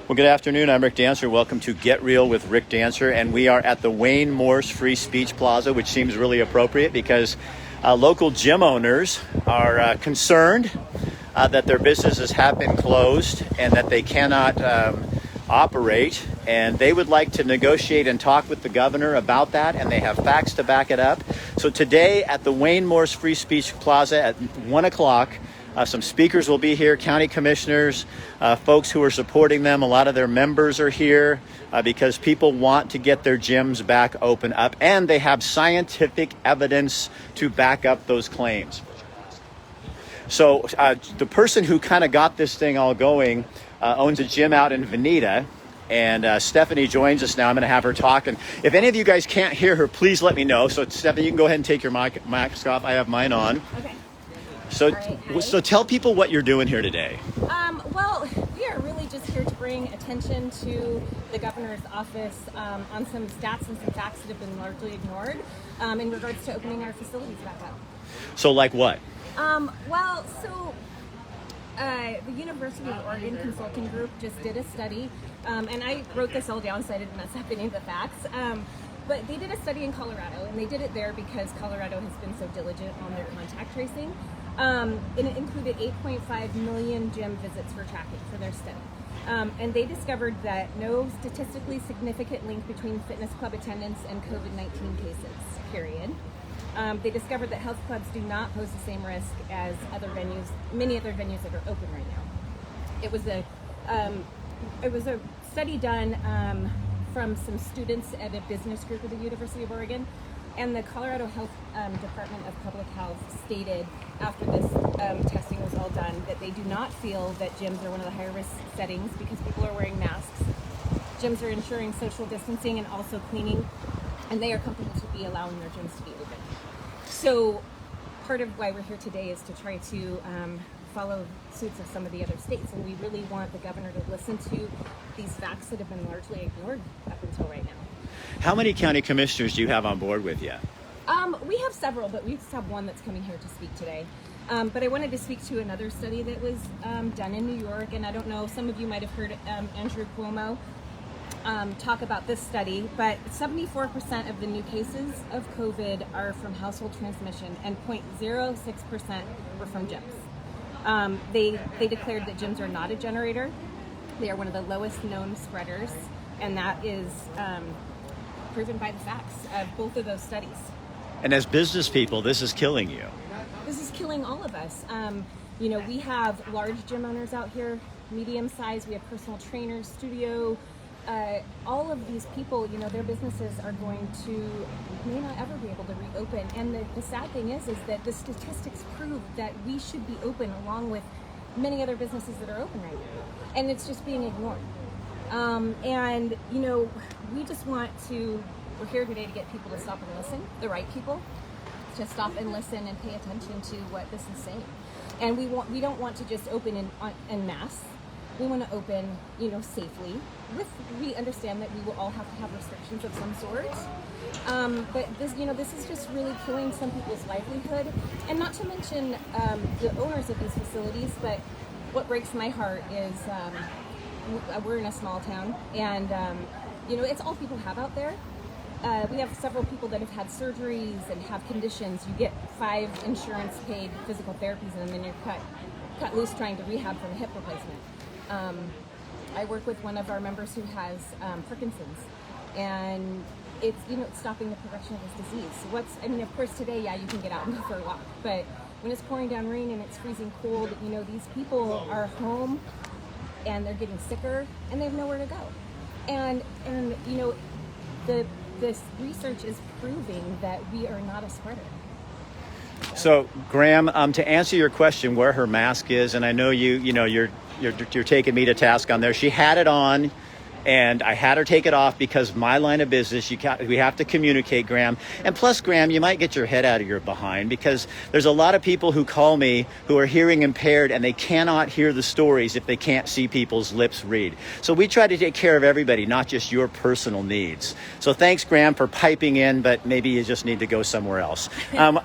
Well, good afternoon. I'm Rick Dancer. Welcome to Get Real with Rick Dancer. And we are at the Wayne Morse Free Speech Plaza, which seems really appropriate because local gym owners are concerned that their businesses have been closed and that they cannot operate. And they would like to negotiate and talk with the governor about that. And they have facts to back it up. So today at the Wayne Morse Free Speech Plaza at 1 o'clock, some speakers will be here, county commissioners, folks who are supporting them. A lot of their members are here because people want to get their gyms back open up, and they have scientific evidence to back up those claims. So the person who kind of got this thing all going owns a gym out in Veneta, and Stephanie joins us now. I'm going to have her talk, and if any of you guys can't hear her, please let me know. So Stephanie, you can go ahead and take your mic off. I have mine on. Okay. So tell people what you're doing here today. Well, we are really just here to bring attention to the governor's office on some stats and some facts that have been largely ignored in regards to opening our facilities back up. So like what? The University of Oregon Consulting Group just did a study, and I wrote this all down so I didn't mess up any of the facts. But they did a study in Colorado, and they did it there because Colorado has been so diligent on their contact tracing. And it included 8.5 million gym visits for tracking for their study. And they discovered that no statistically significant link between fitness club attendance and COVID-19 cases, period. They discovered that health clubs do not pose the same risk as many other venues that are open right now. It was a study done from some students at a business group at the University of Oregon. And the Colorado Health Department of Public Health stated after this testing was all done that they do not feel that gyms are one of the higher risk settings because people are wearing masks. Gyms are ensuring social distancing and also cleaning, and they are comfortable to be allowing their gyms to be open. So part of why we're here today is to try to follow suits of some of the other states, and we really want the governor to listen to these facts that have been largely ignored up until right now. How many county commissioners do you have on board with you? We have several, but we just have one that's coming here to speak today. But I wanted to speak to another study that was done in New York, and I don't know, some of you might have heard Andrew Cuomo talk about this study, but 74% of the new cases of COVID are from household transmission, and 0.06% were from gyms. They declared that gyms are not a generator. They are one of the lowest known spreaders, and that is proven by the facts of both of those studies. And as business people, this is killing you. This is killing all of us. We have large gym owners out here, medium size. We have personal trainers, studio. All of these people, their businesses are may not ever be able to reopen. And the sad thing is that the statistics prove that we should be open along with many other businesses that are open right now. And it's just being ignored. We're here today to get people to stop and listen, the right people, to stop and listen and pay attention to what this is saying. And we don't want to just open en masse. We want to open, safely. We understand that we will all have to have restrictions of some sort. But this is just really killing some people's livelihood. And not to mention the owners of these facilities, but what breaks my heart is we're in a small town, and it's all people have out there. We have several people that have had surgeries and have conditions. You get 5 insurance-paid physical therapies, and then you're cut loose trying to rehab from a hip replacement. I work with one of our members who has Parkinson's, and it's stopping the progression of his disease. Of course today, you can get out and go for a walk, but when it's pouring down rain and it's freezing cold, these people are home and they're getting sicker and they have nowhere to go. And this research is proving that we are not a spreader. So Graham, to answer your question where her mask is, and I know you're taking me to task on there. She had it on, and I had her take it off because my line of business, we have to communicate, Graham. And plus, Graham, you might get your head out of your behind because there's a lot of people who call me who are hearing impaired and they cannot hear the stories if they can't see people's lips read. So we try to take care of everybody, not just your personal needs. So thanks, Graham, for piping in, but maybe you just need to go somewhere else. So I'm going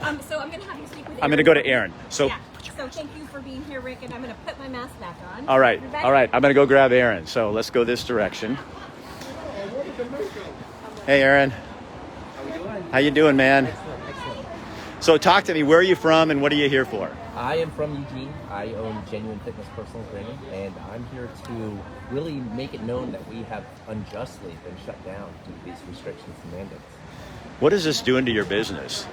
to have you speak with Aaron. I'm going to go to Aaron. So yeah. So thank you for being here, Rick, and I'm going to put my mask back on. All right. All right. I'm going to go grab Aaron. So let's go this direction. Hey, Aaron. How you doing, man? Excellent. So talk to me. Where are you from and what are you here for? I am from Eugene. I own Genuine Fitness Personal Training, and I'm here to really make it known that we have unjustly been shut down due to these restrictions and mandates. What is this doing to your business?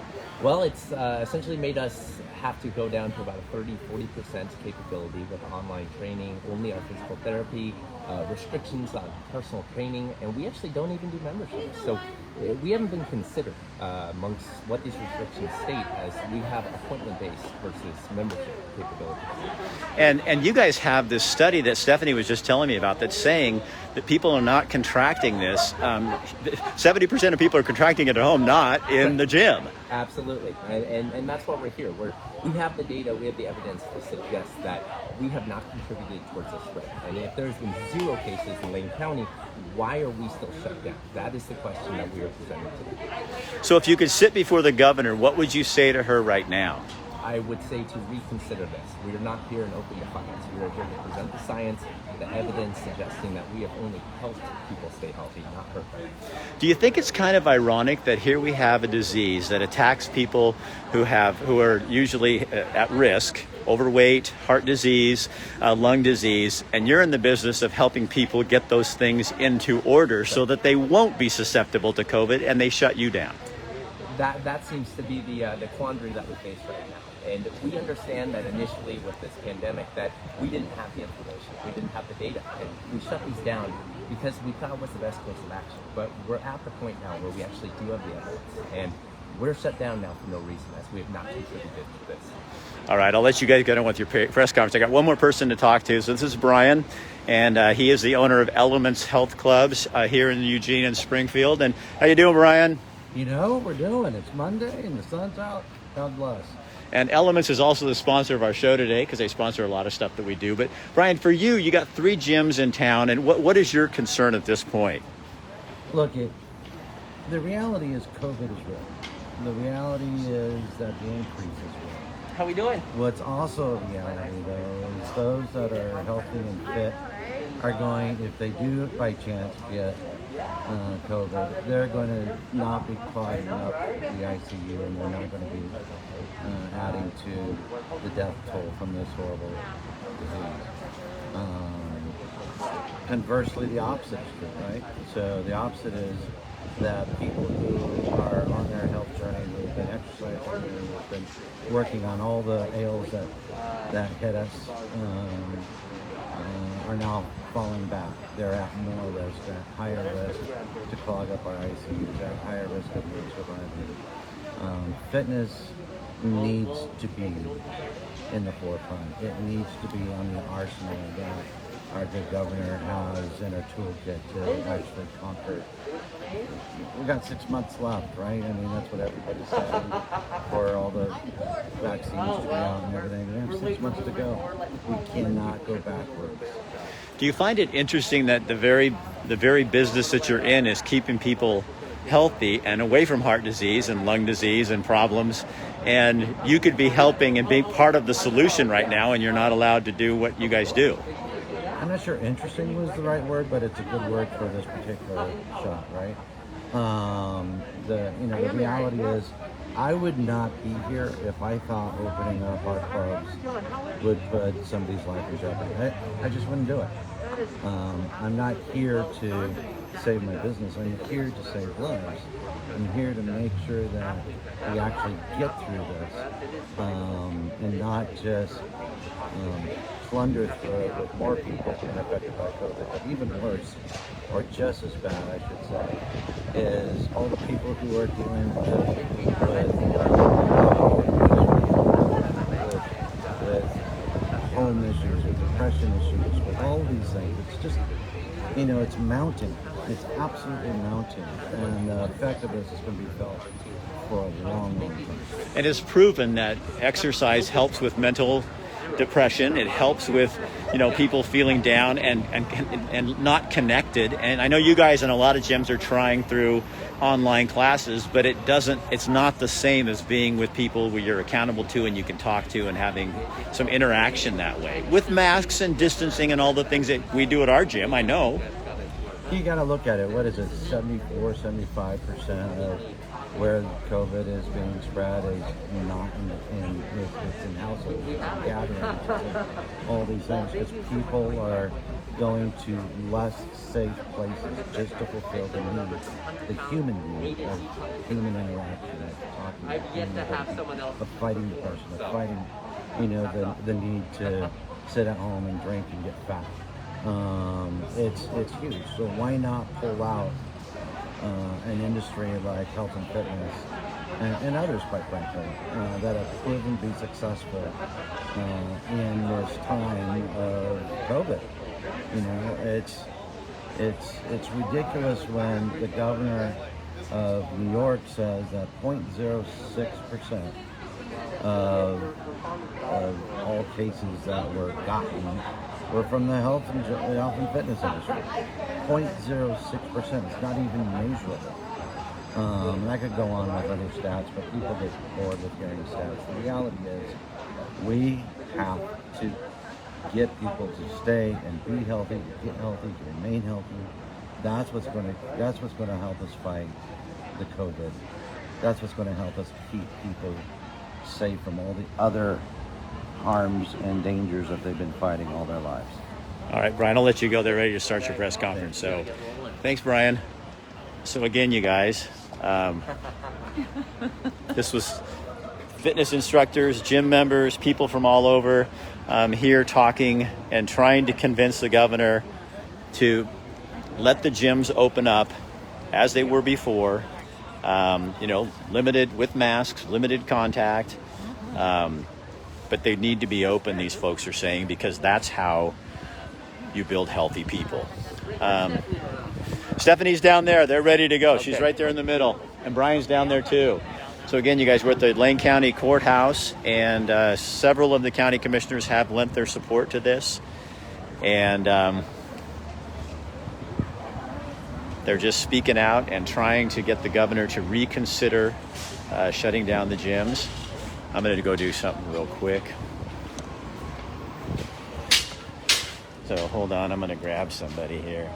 Well, it's essentially made us have to go down to about a 30-40% capability with online training, only our physical therapy, restrictions on personal training, and we actually don't even do memberships. So we haven't been considered amongst what these restrictions state as we have appointment-based versus membership capabilities. And you guys have this study that Stephanie was just telling me about that's saying that people are not contracting this. 70% of people are contracting it at home, not in the gym. Absolutely, and that's why we're here. We have the data, we have the evidence to suggest that we have not contributed towards this spread. And if there's been 0 cases in Lane County, why are we still shut down? That is the question that we are presenting today. So if you could sit before the governor, what would you say to her right now? I would say to reconsider this. We are not here in open defiance. We are here to present the science, the evidence suggesting that we have only helped people stay healthy, not hurt them. Do you think it's kind of ironic that here we have a disease that attacks people who are usually at risk, overweight, heart disease, lung disease, and you're in the business of helping people get those things into order so that they won't be susceptible to COVID and they shut you down? That seems to be the quandary that we face right now. And we understand that initially with this pandemic that we didn't have the information, we didn't have the data, and we shut these down because we thought it was the best course of action. But we're at the point now where we actually do have the evidence, and we're shut down now for no reason as we have not contributed to this. All right, I'll let you guys get on with your press conference. I got one more person to talk to. So this is Brian, and he is the owner of Elements Health Clubs here in Eugene and Springfield. And how you doing, Brian? You know, we're doing. It's Monday and the sun's out. God bless. And Elements is also the sponsor of our show today because they sponsor a lot of stuff that we do. But Brian, for you, you got 3 gyms in town, and what is your concern at this point? Look, the reality is COVID is real. The reality is that the increase is real. How we doing? What's also a reality, though, is those that are healthy and fit are going, if they do by chance get COVID, they're going to not be clogging up the ICU, and they're not going to be adding to the death toll from this horrible disease. Conversely, the opposite is true, right? So the opposite is that people who are on their health journey, who've been exercising, who've been working on all the ails that hit us, are now falling back. They're at more risk, at higher risk to clog up our ICUs, at higher risk of surviving. Fitness needs to be in the forefront. It needs to be on the arsenal that our good governor has in her toolkit to actually conquer. We've got 6 months left, right? I mean, that's what everybody's saying for all the vaccines to be out and everything. We have 6 months to go. We cannot go backwards. Do you find it interesting that the very business that you're in is keeping people healthy and away from heart disease and lung disease and problems, and you could be helping and being part of the solution right now, and you're not allowed to do what you guys do? I'm not sure interesting was the right word, but it's a good word for this particular shot, right? The reality is, I would not be here if I thought opening up our clubs would put somebody's life in jeopardy. I just wouldn't do it. I'm not here to save my business. I'm here to save lives. I'm here to make sure that we actually get through this and not just plunder through it with more people being affected by COVID. But even worse, or just as bad, I should say, is all the people who are dealing with home issues, with depression issues, with all these things. It's just, it's mounting. It's absolutely mounting. And the effect of this is going to be felt for a long, long time. And it's proven that exercise helps with mental depression. It helps with, people feeling down and not connected. And I know you guys in a lot of gyms are trying through online classes, but it's not the same as being with people where you're accountable to and you can talk to and having some interaction that way. With masks and distancing and all the things that we do at our gym, I know. You got to look at it. What is it? 74, 75% of where COVID is being spread is not it's in households, gatherings, all these things, because people are going to less safe places just to fulfill the need, the human need of human interaction, of fighting depression, of fighting, the need to sit at home and drink and get fat. It's huge. So why not pull out an industry like health and fitness and others, quite frankly, that have proven to be successful in this time of COVID. It's ridiculous when the governor of New York says that 0.06% of all cases that were gotten were from the health and fitness industry. 0.06%. It's not even measurable. And I could go on with other stats, but people get bored with hearing stats. The reality is, we have to get people to stay and be healthy, to get healthy, to remain healthy. That's what's going to help us fight the COVID. That's what's going to help us keep people safe from all the other harms and dangers that they've been fighting all their lives. All right, Brian, I'll let you go. They're ready to start your press conference. So thanks, Brian. So again, you guys, this was fitness instructors, gym members, people from all over here talking and trying to convince the governor to let the gyms open up as they were before, limited with masks, limited contact. But they need to be open, these folks are saying, because that's how you build healthy people. Stephanie's down there. They're ready to go. Okay. She's right there in the middle. And Brian's down there too. So again, you guys, we're at the Lane County Courthouse, and several of the county commissioners have lent their support to this. And they're just speaking out and trying to get the governor to reconsider shutting down the gyms. I'm going to go do something real quick. So hold on, I'm going to grab somebody here.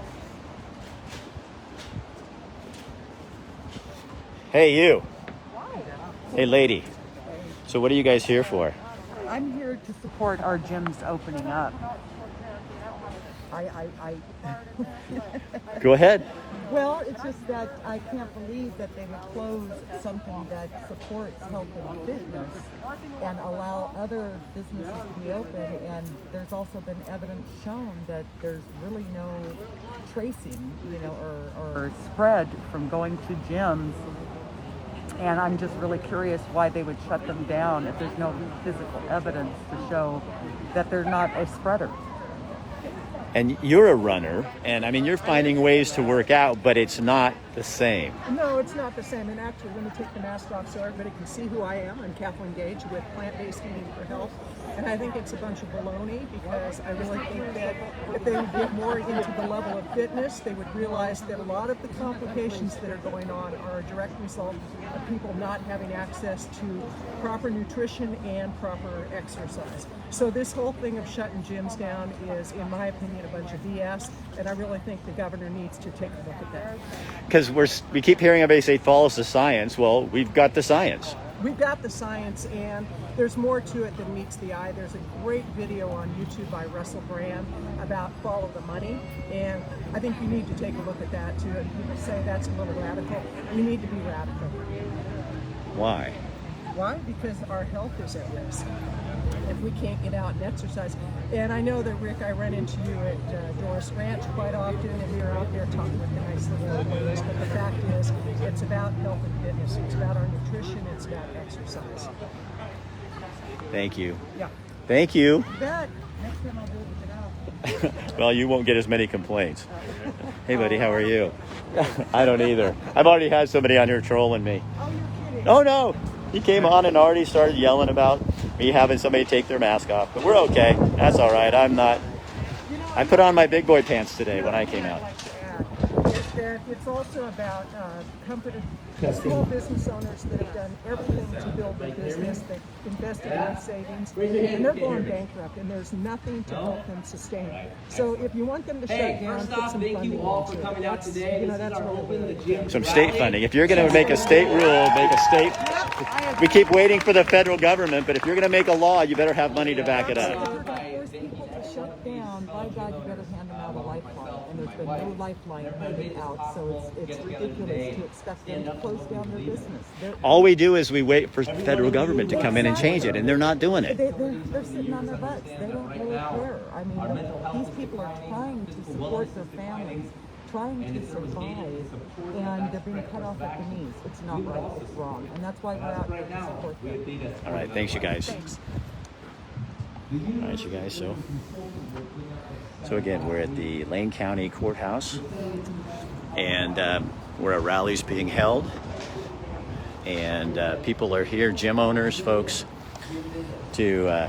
Hey, you. Hey, lady. So what are you guys here for? I'm here to support our gyms opening up. Go ahead. Well, it's just that I can't believe that they would close something that supports health and fitness and allow other businesses to be open. And there's also been evidence shown that there's really no tracing, or spread from going to gyms. And I'm just really curious why they would shut them down if there's no physical evidence to show that they're not a spreader. And you're a runner, and I mean, you're finding ways to work out, but it's not the same. No, it's not the same. And actually, let me take the mask off so everybody can see who I am. I'm Kathleen Gage with Plant-Based Eating for Health. And I think it's a bunch of baloney, because I really think that if they would get more into the level of fitness, they would realize that a lot of the complications that are going on are a direct result of people not having access to proper nutrition and proper exercise. So this whole thing of shutting gyms down is, in my opinion, a bunch of BS, and I really think the governor needs to take a look at that. Because we keep hearing everybody say follow the science. Well, we've got the science. We've got the science, and there's more to it than meets the eye. There's a great video on YouTube by Russell Brand about follow the money, and I think you need to take a look at that too. And people say that's a little radical. We need to be radical. Why? Why? Because our health is at risk if we can't get out and exercise. And I know that, Rick, I run into you at Doris Ranch quite often, and you're out there talking with the nice little old ladies. But the fact is, it's about health and fitness. It's about our nutrition. It's about exercise. Thank you. Yeah. Thank you. You bet. Next time I'll do it without. Well, you won't get as many complaints. Hey, buddy, how are you? I don't either. I've already had somebody on here trolling me. Oh, you're kidding. Oh, no. He came on and already started yelling about me having somebody take their mask off, but we're okay. That's all right. I put on my big boy pants today when I came out. Is that it's also about small business owners that have done everything to build their business, they've invested in their savings, and they're going bankrupt, and there's nothing to help them sustain. So if you want them to shut down, put some funding into it. That's really Some state funding. If you're going to make a state rule, make a state. We keep waiting for the federal government, but if you're going to make a law, you better have money to back it up. Force people to shut down. By God, you better hand them out a lifeline, and there's been no lifeline handed out. So it's ridiculous to expect them to close down their business. All we do is we wait for the federal government to come in and change it, and they're not doing it. They're sitting on their butts. They don't really care. I mean, these people are trying to support their families, trying to survive, and they're being cut off at the knees. It's not right. It's wrong. And that's why we're out here to support them. All right, thanks, you guys. Thanks. All right, you guys. So again, we're at the Lane County Courthouse, and where a rally's being held, and people are here, gym owners, folks, to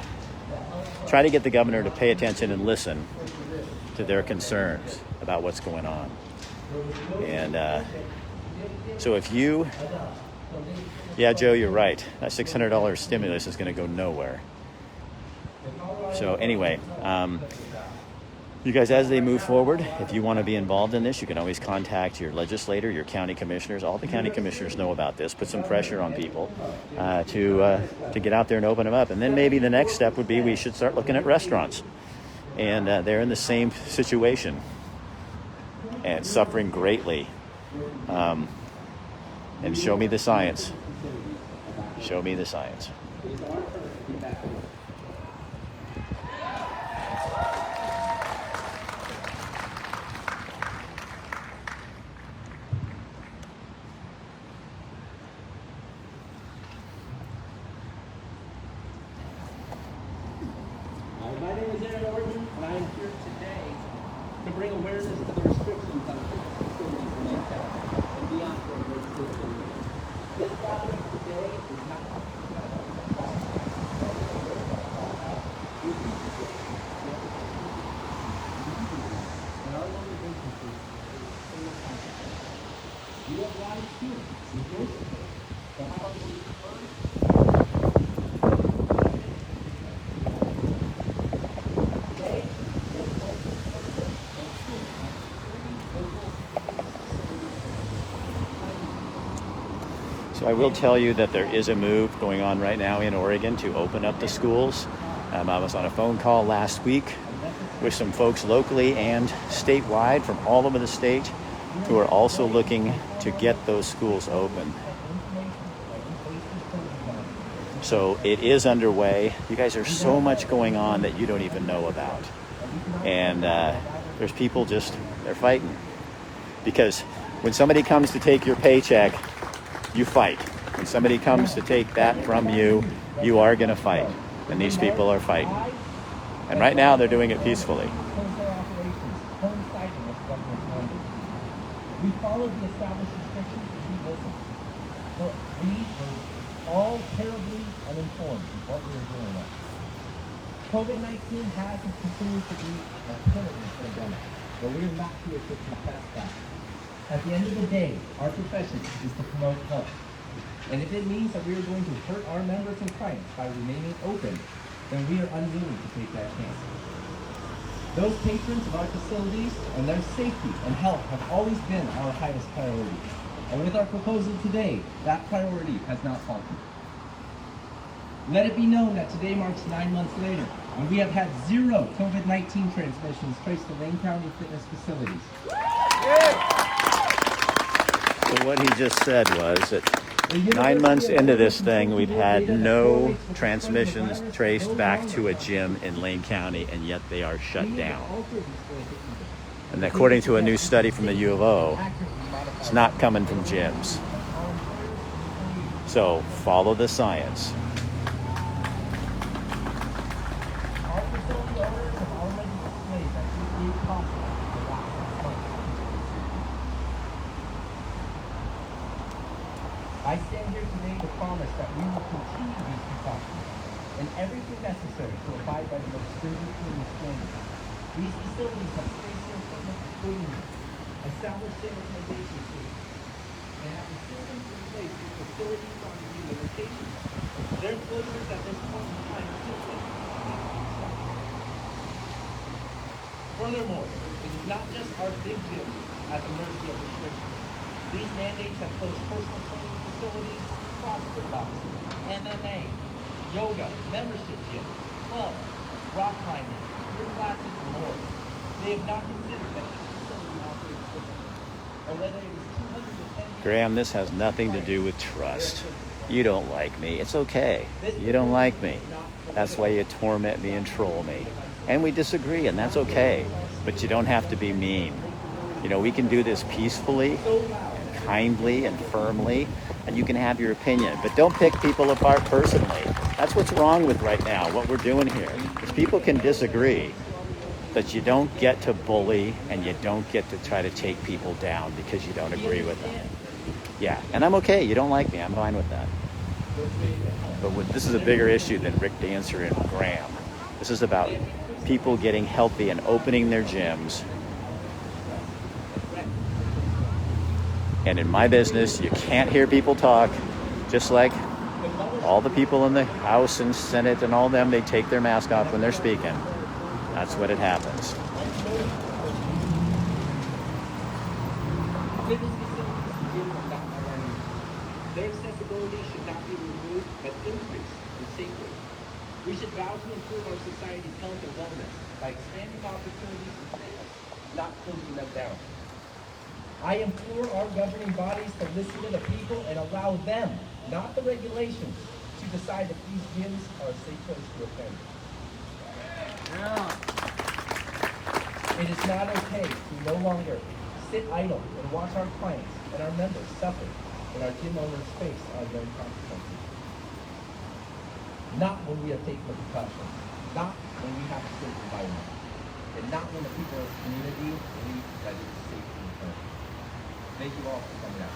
try to get the governor to pay attention and listen to their concerns about what's going on. And so if you, yeah, Joe, you're right. That $600 stimulus is going to go nowhere. So anyway, you guys, as they move forward, if you want to be involved in this, you can always contact your legislator, your county commissioners. All the county commissioners know about this. Put some pressure on people to get out there and open them up. And then maybe the next step would be we should start looking at restaurants. And they're in the same situation and suffering greatly. And show me the science. Show me the science. My name is Eugene, and I am here today to bring awareness to the restrictions on fitness facilities in Manchester and beyond for those facilities. This gathering today is not you have a lot of experience. So how about you first? So I will tell you that there is a move going on right now in Oregon to open up the schools. I was on a phone call last week with some folks locally and statewide from all over the state who are also looking to get those schools open. So it is underway. You guys, there's so much going on that you don't even know about. And there's people they're fighting. Because when somebody comes to take your paycheck, you fight. When somebody comes to take that from you, you are going to fight. And these people are fighting. And right now, they're doing it peacefully. We followed the established restrictions as we listened. So we were all terribly uninformed of what we were doing next. COVID-19 has and continues to be a killer pandemic, but we are not here to confess that. At the end of the day, our profession is to promote health. And if it means that we are going to hurt our members and clients by remaining open, then we are unwilling to take that chance. Those patrons of our facilities and their safety and health have always been our highest priority. And with our proposal today, that priority has not faltered. Let it be known that today marks 9 months later, and we have had 0 COVID-19 transmissions traced to Lane County fitness facilities. So what he just said was that 9 months into this thing, we've had no transmissions traced back to a gym in Lane County, and yet they are shut down. And according to a new study from the U of O, it's not coming from gyms. So follow the science. I stand here today to promise that we will continue these precautions and everything necessary to abide by the most stringent cleaning standards. These facilities have spaced their equipment accordingly, established sanitization systems, and have the systems in place for facility quantity limitations. Their closures at this point in time simply cannot be accepted. Furthermore, it is not just our big gyms at the mercy of restrictions. These mandates have closed personal training facilities, CrossFit boxes, MMA, yoga, membership gyms, clubs, rock climbing, group classes, and more. They have not considered that this facility operates differently, or whether it is 210 Graham, this has nothing to do with trust. You don't like me. It's okay. You don't like me. That's why you torment me and troll me. And we disagree, and that's okay. But you don't have to be mean. You know, we can do this peacefully, and kindly, and firmly, and you can have your opinion. But don't pick people apart personally. That's what's wrong with right now, what we're doing here. Is people can disagree, but you don't get to bully, and you don't get to try to take people down because you don't agree with them. Yeah, and I'm okay. You don't like me. I'm fine with that. But this is a bigger issue than Rick Dancer and Graham. This is about people getting healthy and opening their gyms. And in my business, you can't hear people talk, just like all the people in the House and Senate and all them, they take their mask off when they're speaking. That's when it happens. Their accessibility should not be removed, but increased in safety. We should vow to improve our society's health and wellness by expanding opportunities and freedoms, not closing them down. I implore our governing bodies to listen to the people and allow them, not the regulations, to decide if these gyms are a safe place to attend. It is not okay to no longer sit idle and watch our clients and our members suffer when our gym owners face ongoing consequences. Not when we are taking the precautions, not when we have a safe environment, and not when the people of the community believe that it is safe to return. Thank you all for coming out.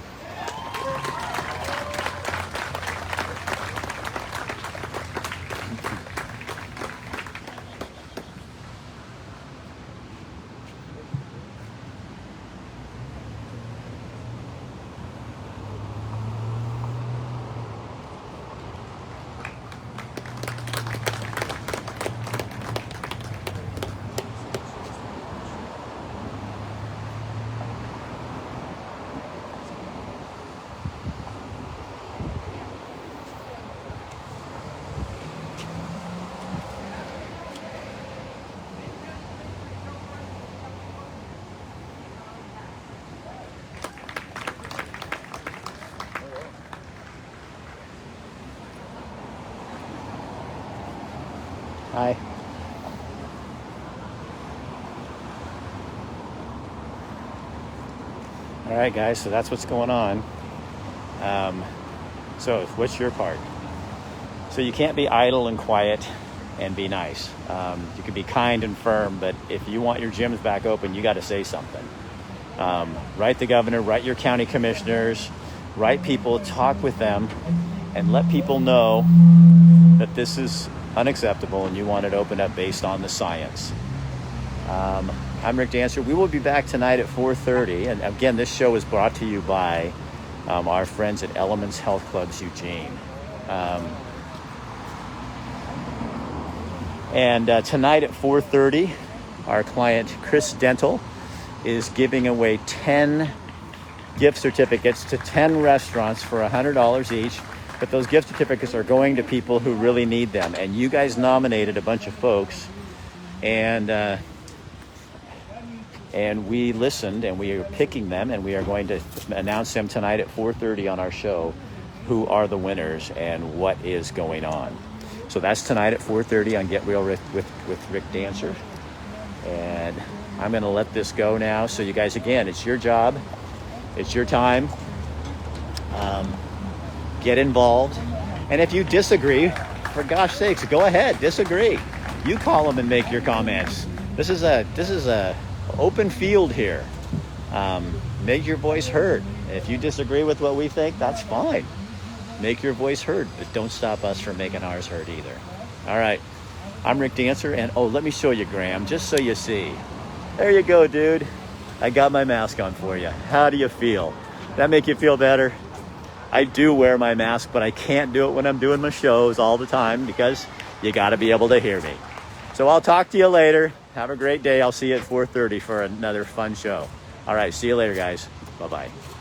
Hi. All right, guys, so that's what's going on. So what's your part? So you can't be idle and quiet and be nice. You can be kind and firm, but if you want your gyms back open, you got to say something. Write the governor, write your county commissioners, write people, talk with them, and let people know that this is unacceptable and you want it opened up based on the science. I'm Rick Dancer. We will be back tonight at 4:30. And again, this show is brought to you by our friends at Elements Health Clubs Eugene. And tonight at 4:30, our client Chris Dental is giving away 10 gift certificates to 10 restaurants for $100 each. But those gift certificates are going to people who really need them. And you guys nominated a bunch of folks, and we listened, and we are picking them, and we are going to announce them tonight at 4:30 on our show, who are the winners and what is going on. So that's tonight at 4:30 on Get Real with Rick Dancer. And I'm going to let this go now. So you guys, again, it's your job. It's your time. Get involved. And if you disagree, for gosh sakes, go ahead, disagree. You call them and make your comments. This is a open field here. Make your voice heard. If you disagree with what we think, that's fine. Make your voice heard, but don't stop us from making ours heard either. All right. I'm Rick Dancer, and oh, let me show you, Graham, just so you see. There you go, dude. I got my mask on for you. How do you feel? That make you feel better? I do wear my mask, but I can't do it when I'm doing my shows all the time because you got to be able to hear me. So I'll talk to you later. Have a great day. I'll see you at 4:30 for another fun show. All right, see you later, guys. Bye-bye.